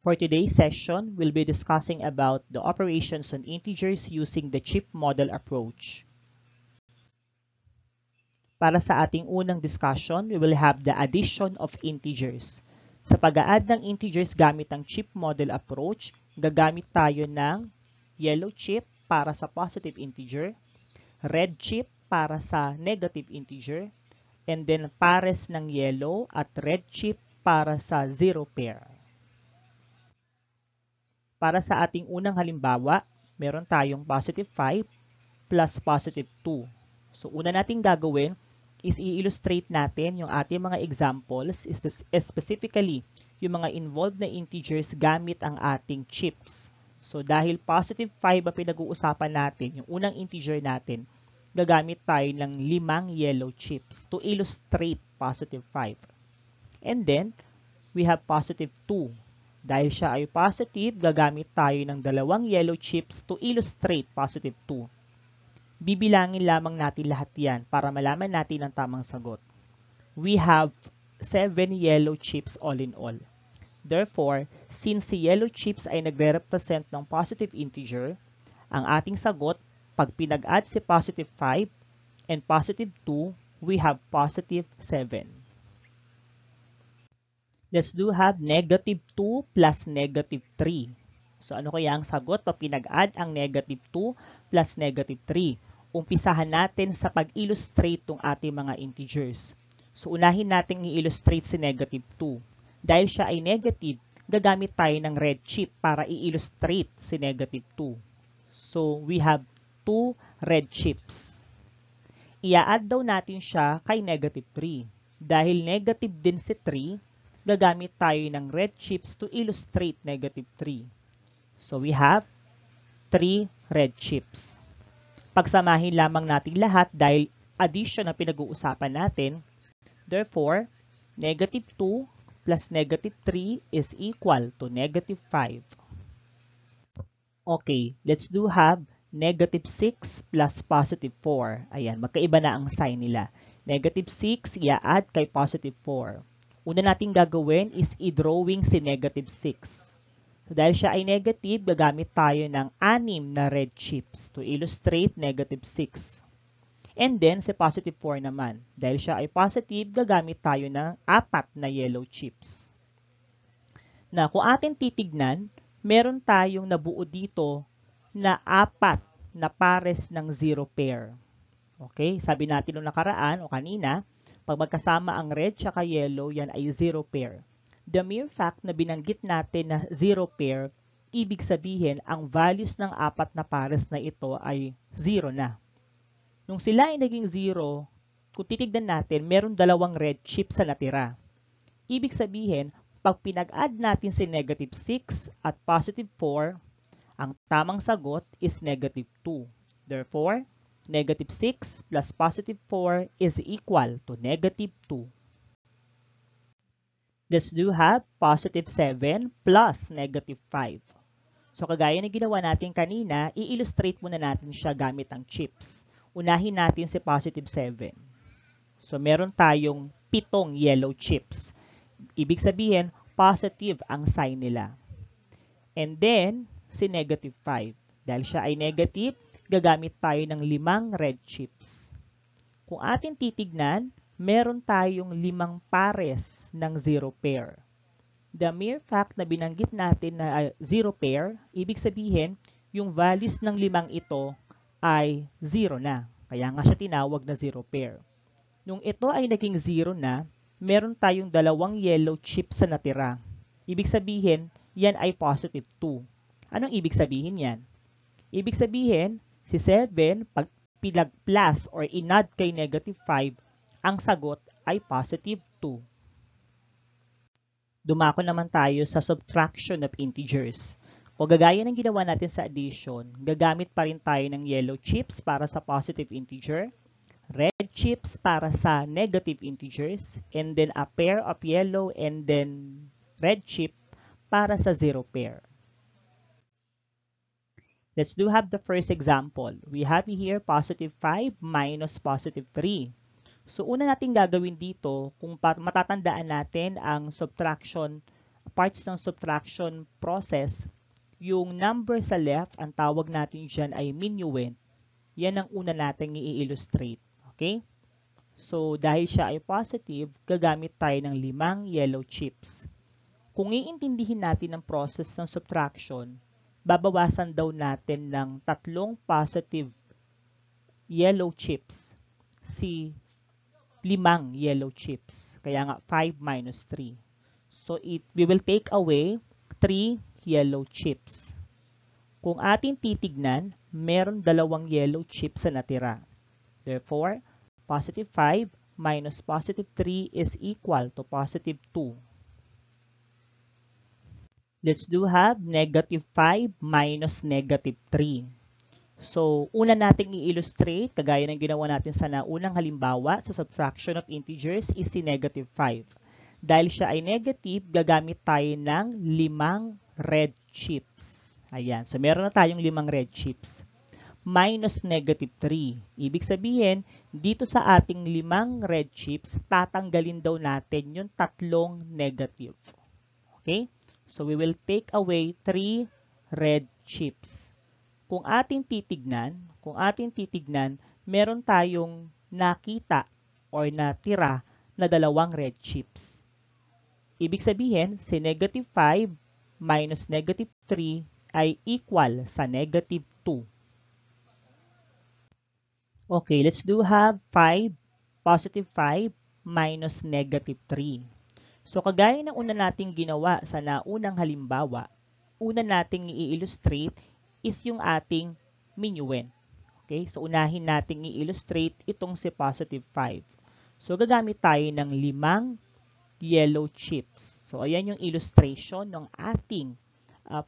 For today's session, we'll be discussing about the operations on integers using the chip model approach. Para sa ating unang discussion, we will have the addition of integers. Sa pag-a-add ng integers gamit ang chip model approach, gagamit tayo ng yellow chip para sa positive integer, red chip para sa negative integer, and then pares ng yellow at red chip para sa zero pair. Para sa ating unang halimbawa, meron tayong positive 5 plus positive 2. So, una nating gagawin is i-illustrate natin yung ating mga examples, specifically yung mga involved na integers gamit ang ating chips. So, dahil positive 5 ang pinag-uusapan natin, yung unang integer natin, gagamit tayo ng 5 yellow chips to illustrate positive 5. And then, we have positive 2. Dahil siya ay positive, gagamit tayo ng 2 yellow chips to illustrate positive 2. Bibilangin lamang natin lahat yan para malaman natin ang tamang sagot. We have 7 yellow chips all in all. Therefore, since si yellow chips ay nagre-represent ng positive integer, ang ating sagot, pag pinag-add si positive 5 and positive 2, we have positive 7. Let's do have negative 2 plus negative 3. So ano kaya ang sagot pag pinag-add ang negative 2 plus negative 3? Umpisahan natin sa pag-illustrate ng ating mga integers. So unahin natin i-illustrate si negative 2. Dahil siya ay negative, gagamit tayo ng red chip para i-illustrate si negative 2. So we have 2 red chips. Ia-add daw natin siya kay negative 3. Dahil negative din si 3, gagamit tayo ng red chips to illustrate negative 3. So we have 3 red chips. Pagsamahin lamang natin lahat dahil addition ang pinag-uusapan natin. Therefore, negative 2 plus negative 3 is equal to negative 5. Okay, let's do have negative 6 plus positive 4. Ayan, magkaiba na ang sign nila. Negative 6, i-add kay positive 4. Una nating gagawin is i-drawing si negative 6. So, dahil siya ay negative, gagamit tayo ng 6 na red chips to illustrate negative 6. And then, si positive 4 naman. Dahil siya ay positive, gagamit tayo ng 4 na yellow chips. Na kung atin titignan, meron tayong nabuo dito na 4 na pares ng zero pair. Okay? Sabi natin nung nakaraan o kanina, pag magkasama ang red at yellow, yan ay zero pair. The mere fact na binanggit natin na zero pair, ibig sabihin ang values ng 4 na pares na ito ay 0 na. Nung sila ay naging 0, kung titignan natin, meron 2 red chips na natira. Ibig sabihin, pag pinag-add natin si negative 6 at positive 4, ang tamang sagot is negative 2. Therefore, negative 6 plus positive 4 is equal to negative 2. Let's do have positive 7 plus negative 5. So kagaya na ginawa natin kanina, i-illustrate muna natin siya gamit ang chips. Unahin natin si positive 7. So meron tayong 7 yellow chips. Ibig sabihin, positive ang sign nila. And then, si negative 5. Dahil siya ay negative, gagamit tayo ng 5 red chips. Kung atin titignan, meron tayong 5 pares ng zero pair. The mere fact na binanggit natin na zero pair, ibig sabihin, yung values ng 5 ito ay 0 na. Kaya nga siya tinawag na zero pair. Nung ito ay naging 0 na, meron tayong 2 yellow chips na natira. Ibig sabihin, yan ay positive 2. Anong ibig sabihin yan? Ibig sabihin, si 7, pag pinag-plus or in-add kay negative 5, ang sagot ay positive 2. Dumako naman tayo sa subtraction of integers. Kung gagaya ng ginawa natin sa addition, gagamit pa rin tayo ng yellow chips para sa positive integer, red chips para sa negative integers, and then a pair of yellow and then red chip para sa zero pair. Let's do have the first example. We have here positive 5 minus positive 3. So, una natin gagawin dito, kung matatandaan natin ang subtraction parts ng subtraction process, yung number sa left, ang tawag natin dyan ay minuend. Yan ang una natin i-illustrate. Okay? So, dahil siya ay positive, gagamit tayo ng 5 yellow chips. Kung iintindihin natin ang process ng subtraction, babawasan daw natin ng 3 positive yellow chips si 5 yellow chips. Kaya nga 5 minus 3. So, we will take away 3 yellow chips. Kung ating titignan, meron 2 yellow chips na natira. Therefore, positive 5 minus positive 3 is equal to positive 2. Let's do have negative 5 minus negative 3. So, una nating i-illustrate, kagaya ng ginawa natin sa naunang halimbawa sa subtraction of integers is si negative 5. Dahil siya ay negative, gagamit tayo ng 5 red chips. Ayan. So, meron na tayong 5 red chips. Minus negative 3. Ibig sabihin, dito sa ating 5 red chips, tatanggalin daw natin yung 3 negative. Okay? So, we will take away 3 red chips. Kung ating titignan, meron tayong nakita or natira na 2 red chips. Ibig sabihin, si negative 5 minus negative 3 ay equal sa negative 2. Okay, let's do have positive 5 minus negative 3. So, kagaya ng una nating ginawa sa naunang halimbawa, una nating i-illustrate is yung ating minuend. Okay, so unahin nating i-illustrate itong si positive 5. So, gagamit tayo ng 5 yellow chips. So, ayan yung illustration ng ating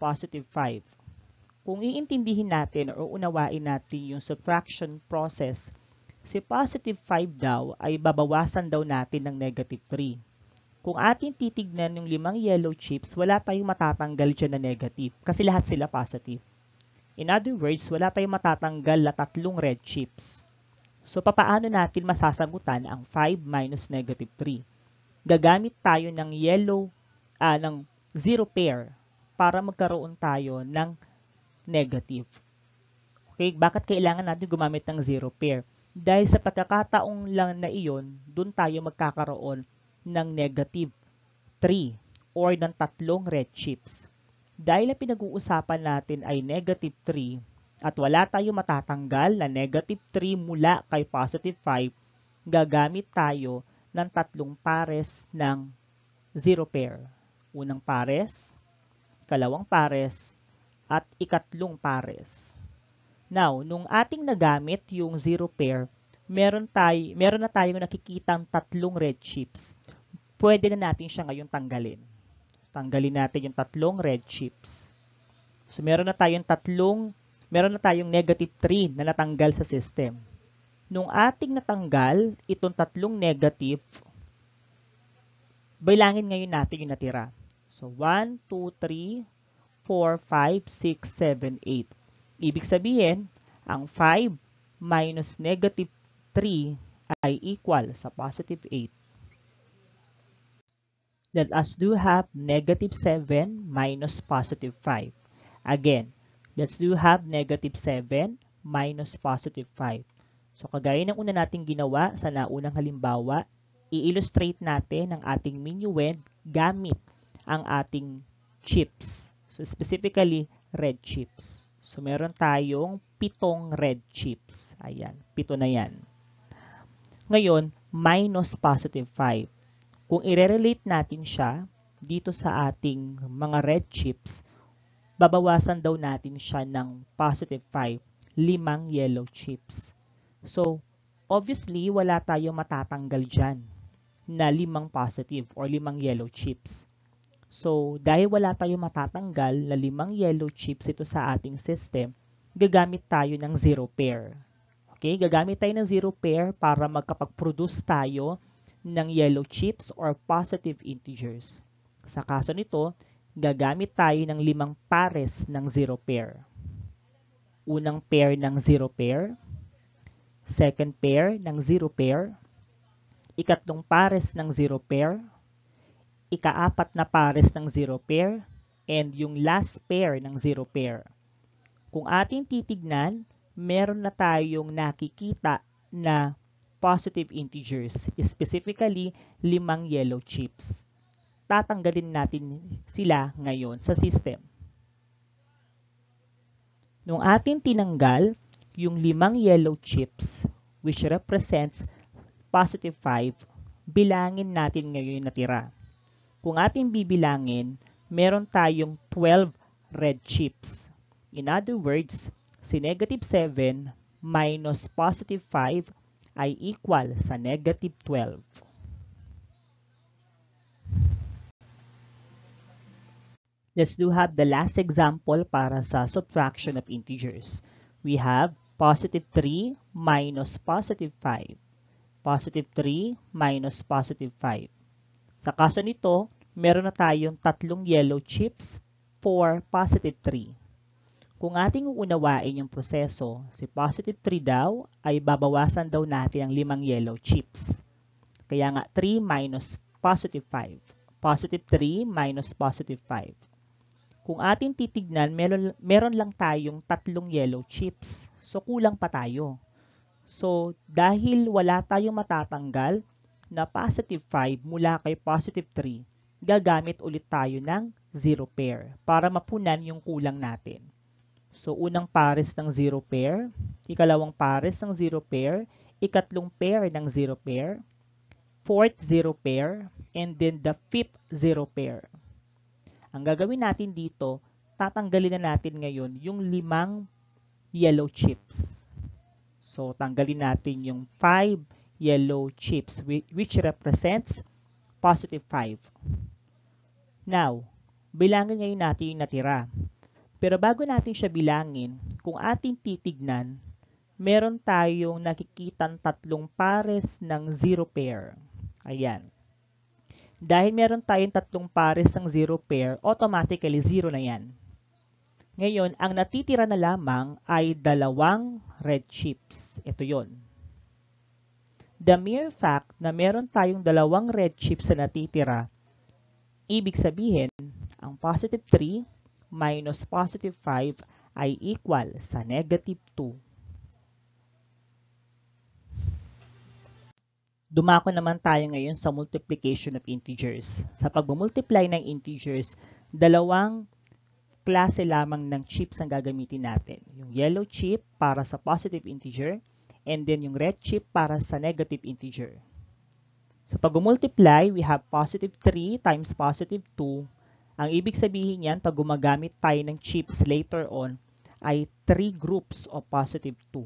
positive 5. Kung iintindihin natin o unawain natin yung subtraction process, si positive 5 daw ay babawasan daw natin ng negative 3. Kung ating titignan yung 5 yellow chips, wala tayong matatanggal dyan na negative kasi lahat sila positive. In other words, wala tayong matatanggal na 3 red chips. So, papaano natin masasagutan ang 5 minus negative 3? Gagamit tayo ng ng 0 pair para magkaroon tayo ng negative. Okay, bakit kailangan natin gumamit ng 0 pair? Dahil sa pagkakataong lang na iyon, dun tayo magkakaroon ng negative 3 or ng 3 red chips. Dahil ang pinag-uusapan natin ay negative 3 at wala tayong matatanggal na negative 3 mula kay positive 5, gagamit tayo ng 3 pares ng 0 pair. Unang pares, kalawang pares, at ikatlong pares. Now, nung ating nagamit yung 0 pair, meron na tayong nakikitang 3 red chips. Pwede na natin siya ngayon tanggalin. Tanggalin natin yung 3 red chips. So, meron na tayong negative 3 na natanggal sa system. Nung ating natanggal itong 3 negative, bilangin ngayon natin yung natira. So, 1, 2, 3, 4, 5, 6, 7, 8. Ibig sabihin, ang 5 minus negative 3 ay equal sa positive 8. Let us do have negative 7 minus positive 5. Again, let's do have negative 7 minus positive 5. So, kagaya ng una nating ginawa sa naunang halimbawa, i-illustrate natin ang ating minuend gamit ang ating chips. So, specifically, red chips. So, meron tayong 7 red chips. Ayan, 7 na yan. Ngayon, minus positive 5. Kung i-relate natin siya dito sa ating mga red chips, babawasan daw natin siya ng positive 5, 5 yellow chips. So, obviously, wala tayong matatanggal dyan na 5 positive or 5 yellow chips. So, dahil wala tayong matatanggal na 5 yellow chips ito sa ating system, gagamit tayo ng 0 pair. Okay, gagamit tayo ng 0 pair para magkapag-produce tayo ng yellow chips or positive integers. Sa kaso nito, gagamit tayo ng 5 pares ng 0 pair. Unang pair ng 0 pair, second pair ng 0 pair, ikatlong pares ng 0 pair, ika-4 na pares ng 0 pair, and yung last pair ng 0 pair. Kung ating titignan, meron na tayong nakikita na positive integers, specifically 5 yellow chips. Tatanggalin natin sila ngayon sa system. Nung ating tinanggal yung 5 yellow chips, which represents positive 5, bilangin natin ngayon yung natira. Kung ating bibilangin, meron tayong 12 red chips. In other words, si negative 7 minus positive 5 ay equal sa negative 12. Let's do have the last example para sa subtraction of integers. We have positive 3 minus positive 5. Positive 3 minus positive 5. Sa kaso nito, meron na tayong 3 yellow chips for positive 3. Kung ating uunawain yung proseso, si positive 3 daw ay babawasan daw natin ang 5 yellow chips. Kaya nga 3 minus positive 5. Positive 3 minus positive 5. Kung ating titignan, meron lang tayong 3 yellow chips. So, kulang pa tayo. So, dahil wala tayong matatanggal na positive 5 mula kay positive 3, gagamit ulit tayo ng 0 pair para mapunan yung kulang natin. So, unang pares ng 0 pair, ikalawang pares ng 0 pair, ikatlong pair ng 0 pair, fourth 0 pair, and then the fifth 0 pair. Ang gagawin natin dito, tatanggalin na natin ngayon yung 5 yellow chips. So, tanggalin natin yung 5 yellow chips, which represents positive 5. Now, bilangin ngayon natin yung natira. Pero bago natin siya bilangin, kung ating titignan, meron tayong nakikitang 3 pares ng 0 pair. Ayan. Dahil meron tayong 3 pares ng 0 pair, automatically 0 na yan. Ngayon, ang natitira na lamang ay 2 red chips. Ito yon. The mere fact na meron tayong 2 red chips na natitira, ibig sabihin, ang positive 3 minus positive 5 ay equal sa negative 2. Dumako naman tayo ngayon sa multiplication of integers. Sa pag-multiply ng integers, 2 klase lamang ng chips ang gagamitin natin. Yung yellow chip para sa positive integer, and then yung red chip para sa negative integer. Sa pag-multiply, we have positive 3 times positive 2. Ang ibig sabihin yan, pag gumagamit tayo ng chips later on, ay 3 groups of positive 2.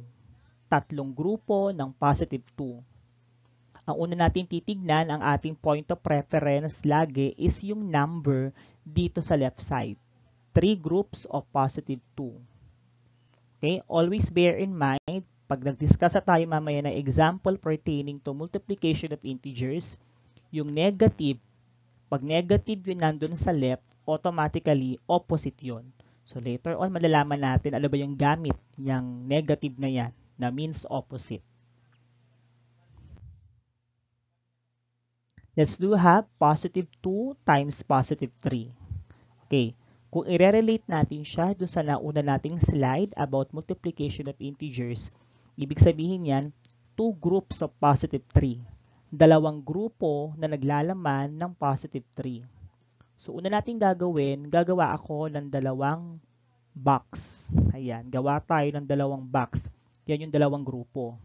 3 grupo ng positive 2. Ang una natin titignan, ang ating point of preference lagi is yung number dito sa left side. 3 groups of positive 2. Okay? Always bear in mind, pag nag-discuss tayo mamaya ng example pertaining to multiplication of integers, yung negative, pag negative yun nandun sa left, automatically opposite yun. So later on, malalaman natin ano ba yung gamit yung negative na yan, na means opposite. Let's do have positive 2 times positive 3. Okay, kung i-relate natin siya doon sa nauna nating slide about multiplication of integers, ibig sabihin yan, 2 groups of positive 3. 2 grupo na naglalaman ng positive 3. So, una nating gagawa ako ng 2 box. Ayan, gawa tayo ng 2 box. Yan yung 2 grupo.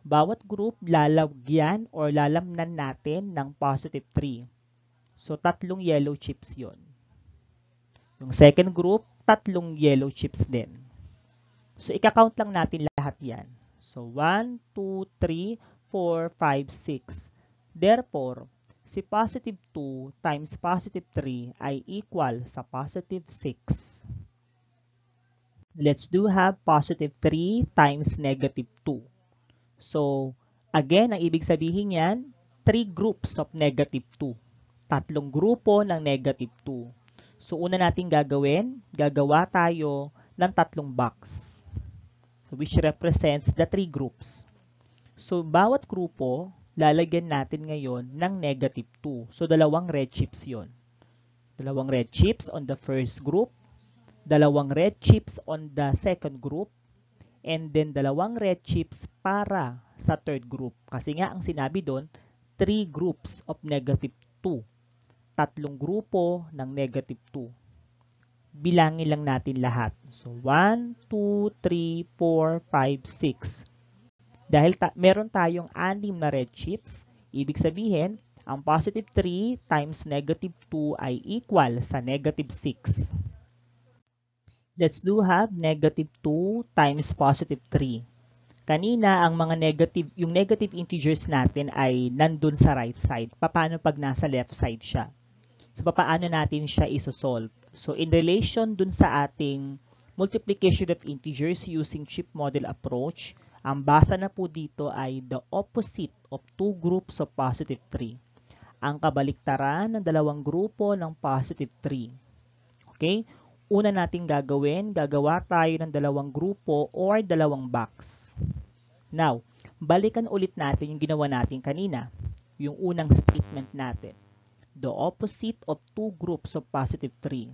Bawat group lalagyan or lalamnan natin ng positive 3. So, 3 yellow chips yon. Yung second group, 3 yellow chips din. So, ika-count lang natin lahat yan. So, 1, 2, 3, 4, 5, 6. Therefore, si positive 2 times positive 3 ay equal sa positive 6. Let's do have positive 3 times negative 2. So, again, ang ibig sabihin yan, 3 groups of negative 2. 3 grupo ng negative 2. So, una nating gagawa tayo ng 3 box. So, which represents the 3 groups. So, bawat grupo, lalagyan natin ngayon ng negative 2. So, dalawang red chips yon. Dalawang red chips on the first group, dalawang red chips on the second group, and then dalawang red chips para sa third group. Kasi nga, ang sinabi doon, 3 groups of negative 2. Tatlong grupo ng negative 2. Bilangin lang natin lahat. So, 1, 2, 3, 4, 5, 6. Dahil meron tayong 6 na red chips, ibig sabihin, ang positive 3 times negative 2 ay equal sa negative 6. Let's do have negative 2 times positive 3. Kanina, ang mga yung negative integers natin ay nandun sa right side. Paano pag nasa left side siya? So, paano natin siya isosolve? So, in relation dun sa ating multiplication of integers using chip model approach, ang basa na po dito ay the opposite of 2 groups of positive 3. Ang kabaliktaran ng dalawang grupo ng positive 3. Okay? Una nating gagawa tayo ng dalawang grupo or dalawang box. Now, balikan ulit natin yung ginawa natin kanina, yung unang statement natin. The opposite of 2 groups of positive 3.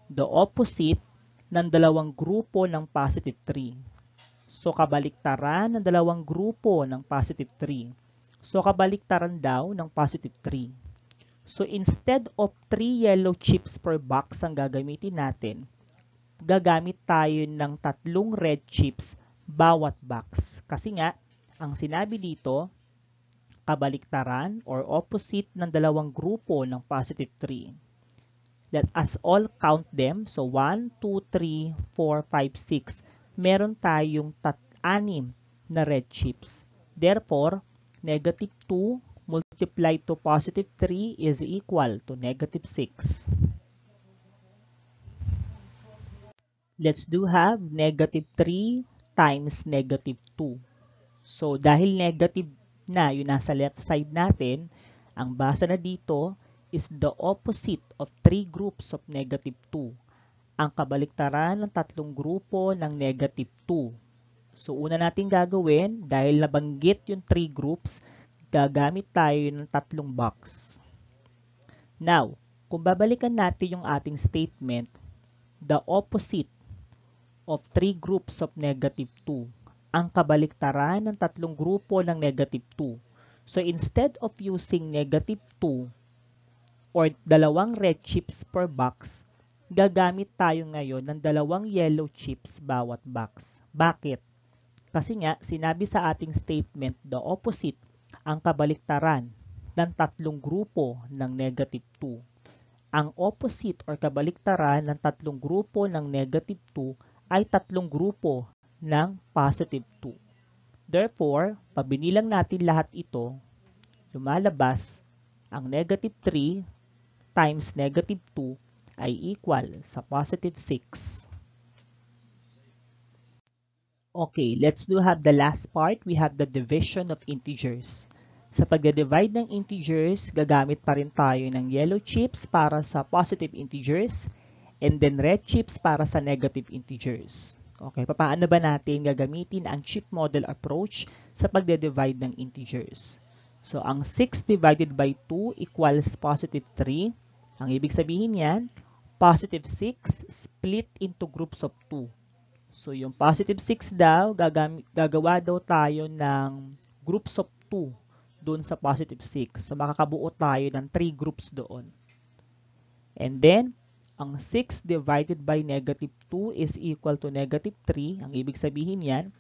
The opposite ng dalawang grupo ng positive 3. So, kabaliktaran ng dalawang grupo ng positive 3. So, kabaliktaran daw ng positive 3. So, instead of 3 yellow chips per box ang gagamitin natin, gagamit tayo ng 3 red chips bawat box. Kasi nga, ang sinabi dito, kabaliktaran or opposite ng dalawang grupo ng positive 3. Let us all count them. So, 1, 2, 3, 4, 5, 6. Meron tayong 6 na red chips. Therefore, negative 2 multiplied to positive 3 is equal to negative 6. Let's do have negative 3 times negative 2. So, dahil negative na yung nasa left side natin, ang basa na dito is the opposite of 3 groups of negative 2. Ang kabaliktaran ng 3 grupo ng negative 2. So, una natin gagawin, dahil nabanggit yung 3 groups, gagamit tayo ng 3 box. Now, kung babalikan natin yung ating statement, the opposite of 3 groups of negative 2. Ang kabaliktaran ng 3 grupo ng negative 2. So, instead of using negative 2 or dalawang red chips per box, gagamit tayo ngayon ng 2 yellow chips bawat box. Bakit? Kasi nga, sinabi sa ating statement, the opposite, ang kabaliktaran ng 3 grupo ng negative 2. Ang opposite or kabaliktaran ng 3 grupo ng negative 2 ay 3 grupo ng positive 2. Therefore, pag binilang natin lahat ito, lumalabas ang negative 3 times negative 2 ay equal sa positive 6. Okay, let's do have the last part. We have the division of integers. Sa pagde-divide ng integers, gagamit pa rin tayo ng yellow chips para sa positive integers and then red chips para sa negative integers. Okay, paano ba natin gagamitin ang chip model approach sa pagde-divide ng integers? So, ang 6 divided by 2 equals positive 3. Ang ibig sabihin yan, positive 6 split into groups of 2. So, yung positive 6 daw, gagawa daw tayo ng groups of 2 doon sa positive 6. So, makakabuo tayo ng 3 groups doon. And then, ang 6 divided by negative 2 is equal to negative 3. Ang ibig sabihin yan,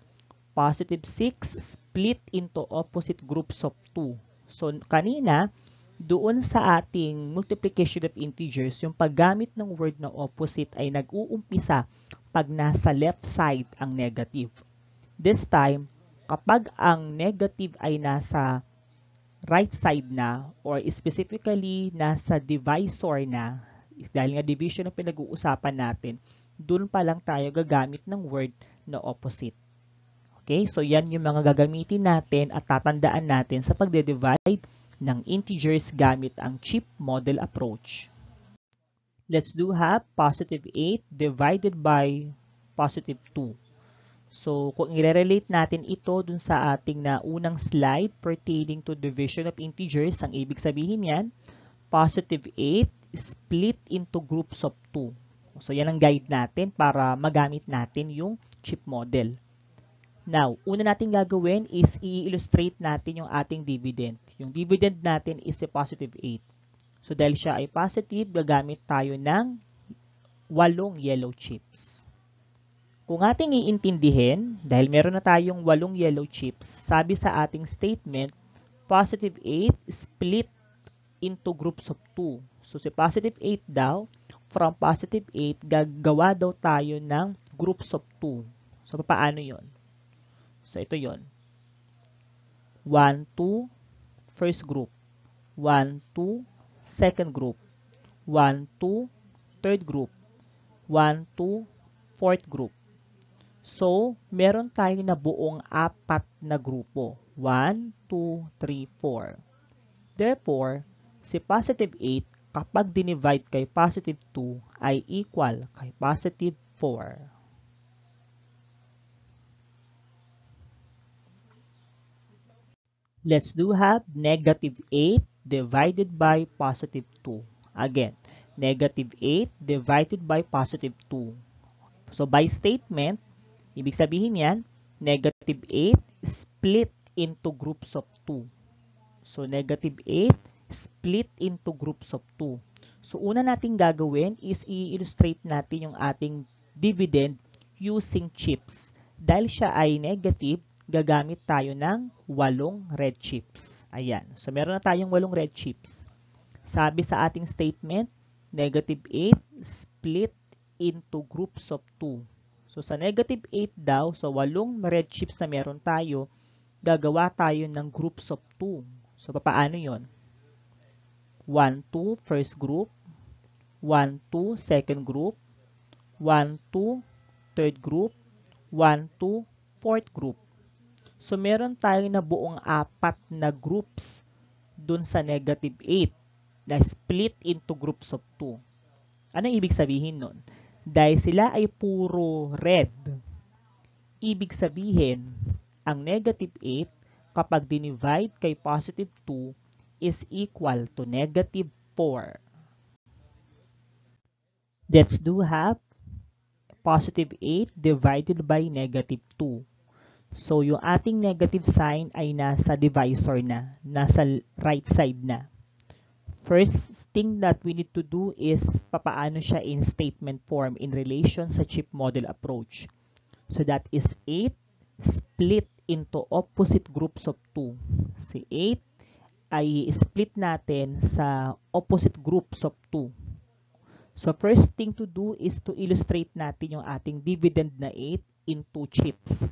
positive 6 split into opposite groups of 2. So, kanina, doon sa ating multiplication of integers, yung paggamit ng word na opposite ay nag-uumpisa pag nasa left side ang negative. This time, kapag ang negative ay nasa right side na, or specifically nasa divisor na, dahil nga division ang pinag-uusapan natin, dun pa lang tayo gagamit ng word na opposite. Okay, so yan yung mga gagamitin natin at tatandaan natin sa pagde-divide ng integers gamit ang chip model approach. Let's do have positive 8 divided by positive 2. So, kung i-relate natin ito dun sa ating na unang slide pertaining to division of integers, ang ibig sabihin yan, positive 8 split into groups of 2. So, yan ang guide natin para magamit natin yung chip model. Now, una natin gagawin is i-illustrate natin yung ating dividend. Yung dividend natin is a positive 8. So, dahil siya ay positive, gagamit tayo ng 8 yellow chips. Kung ating iintindihin, dahil meron na tayong 8 yellow chips, sabi sa ating statement, positive 8 split into groups of 2. So, si positive 8 daw, from positive 8, gagawa daw tayo ng groups of 2. So, paano yon? So, ito yon. 1, 2, first group. 1, 2, second group. 1, 2, third group. 1, 2, fourth group. So, meron tayong nabuong 4 na grupo. 1, 2, 3, 4. Therefore, si positive 8, kapag dinivide kay positive 2, ay equal kay positive 4. Let's do have negative 8 divided by positive 2. Again, negative 8 divided by positive 2. So, by statement, ibig sabihin yan, negative 8 split into groups of 2. So, negative 8 split into groups of 2. So, una nating gagawin is i-illustrate natin yung ating dividend using chips. Dahil siya ay negative, gagamit tayo ng 8 red chips. Ayan. So, meron na tayong 8 red chips. Sabi sa ating statement, negative 8 split into groups of 2. So, sa negative 8 daw, so 8 red chips na meron tayo, gagawa tayo ng groups of 2. So, paano yon? 1, 2, first group. 1, 2, second group. 1, 2, third group. 1, 2, fourth group. So, meron tayong nabuong 4 na groups dun sa negative 8 na split into groups of 2. Anong ibig sabihin nun? Dahil sila ay puro red, ibig sabihin, ang negative 8 kapag dinivide kay positive 2 is equal to negative 4. Let's do have positive 8 divided by negative 2. So, yung ating negative sign ay nasa divisor na, nasa right side na. First thing that we need to do is papaano siya in statement form in relation sa chip model approach. So, that is 8 split into opposite groups of 2. Si 8 ay split natin sa opposite groups of 2. So, first thing to do is to illustrate natin yung ating dividend na 8 into chips.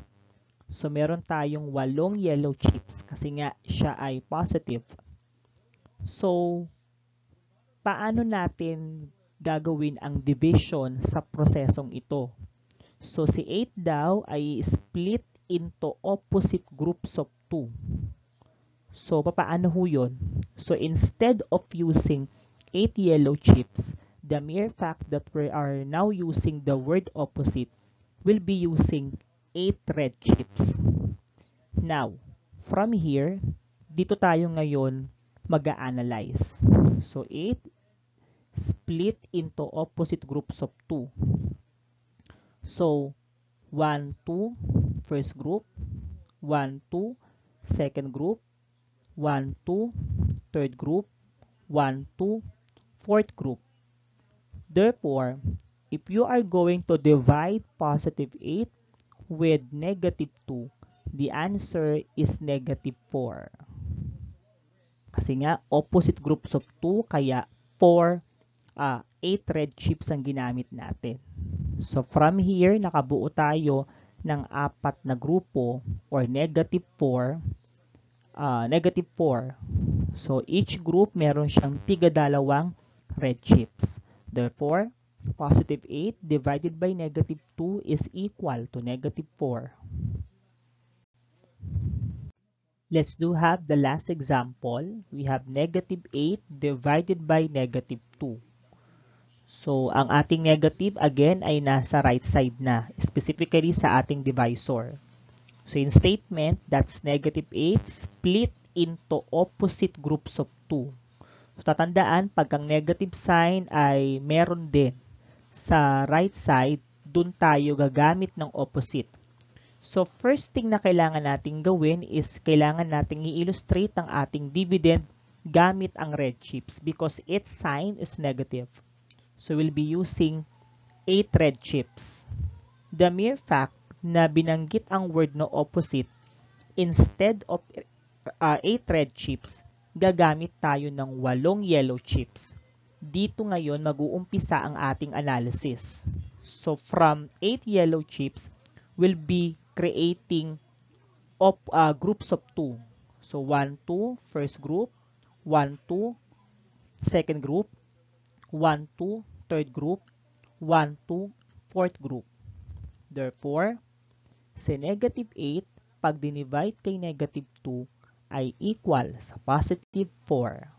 So, meron tayong 8 yellow chips kasi nga siya ay positive. So, paano natin gagawin ang division sa prosesong ito? So, si 8 daw ay split into opposite groups of 2. So, paano ho yun? So, instead of using 8 yellow chips, the mere fact that we are now using the word opposite will be using 8 red chips. Now, from here, dito tayo ngayon mag-a-analyze. So, 8 split into opposite groups of 2. So, 1, 2, first group. 1, 2, second group. 1, 2, third group. 1, 2, fourth group. Therefore, if you are going to divide positive 8 with negative 2, the answer is negative 4. Kasi nga, opposite groups of 2, kaya 8 red chips ang ginamit natin. So, from here, nakabuo tayo ng 4 na grupo or negative 4. Negative 4. So, each group meron siyang tiga-dalawang red chips. Therefore, positive 8 divided by negative 2 is equal to negative 4. Let's do have the last example. We have negative 8 divided by negative 2. So, ang ating negative, again, ay nasa right side na, specifically sa ating divisor. So, in statement, that's negative 8 split into opposite groups of 2. So, tatandaan, pag ang negative sign ay meron din sa right side, dun tayo gagamit ng opposite. So, first thing na kailangan nating gawin is kailangan nating i-illustrate ang ating dividend gamit ang red chips because its sign is negative. So, we'll be using 8 red chips. The mere fact na binanggit ang word na opposite, instead of 8 red chips, gagamit tayo ng 8 yellow chips. Dito ngayon mag-uumpisa ang ating analysis. So, from 8 yellow chips, we'll be creating groups of 2. So, 1, 2, first group, 1, 2, second group, 1, 2, third group, 1, 2, fourth group. Therefore, si negative 8, pag dinivide kay negative 2, ay equal sa positive 4.